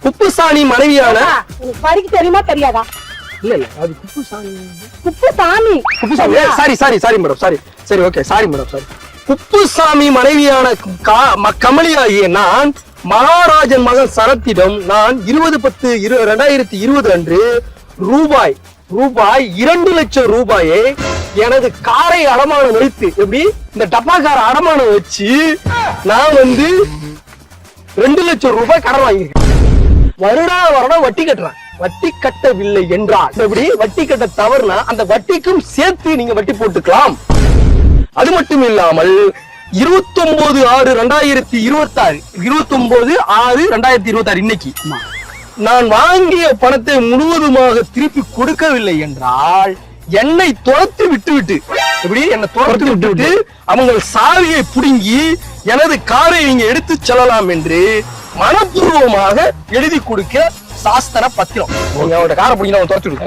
குப்புசாமி மனைவியான படிக்க தெரியுமா தெரியாதா? இல்ல அது குப்புசாமி சாரி மேடம் சரி okay sorry madam sorry. Kuppusamy மனைவியான கமலியாகிய நான் மகாராஜன் மகன் சரத்திடம் நான் 20/10/2020 அன்று ரூபாய் 2 லட்சம் ரூபாயை எனது காரை அடமானம் வைத்து எப்படி இந்த டப்பா கார அடமானம் வச்சு நான் 2 லட்சம் ரூபாய் கடன் வாங்கியிருக்கேன். வருடம் வட்டி கட்டுறேன். வட்டி கட்டவில்லை என்றால் எப்படி வட்டி கட்ட தவறுனா அந்த வட்டிக்கும் சேர்த்து நீங்க வட்டி போட்டுக்கலாம். அது மட்டும் இல்லாமல் 29/6/2026 இன்னைக்கு நான் வாங்கிய பணத்தை முழுவதுமாக திருப்பி கொடுக்கவில்லை என்றால் என்னை துரத்து விட்டு எப்படி என்னை துரத்து விட்டு அவங்க சாவியை புடுங்கி எனது காரை நீங்க எடுத்து செல்லலாம் என்று மனப்பூர்வமாக எழுதி கொடுக்க சாஸ்திர பத்திரம். நீங்க அவரோட காரை பிடிங்க அவன் துரத்து விடு.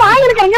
வாங்கிருக்கீங்க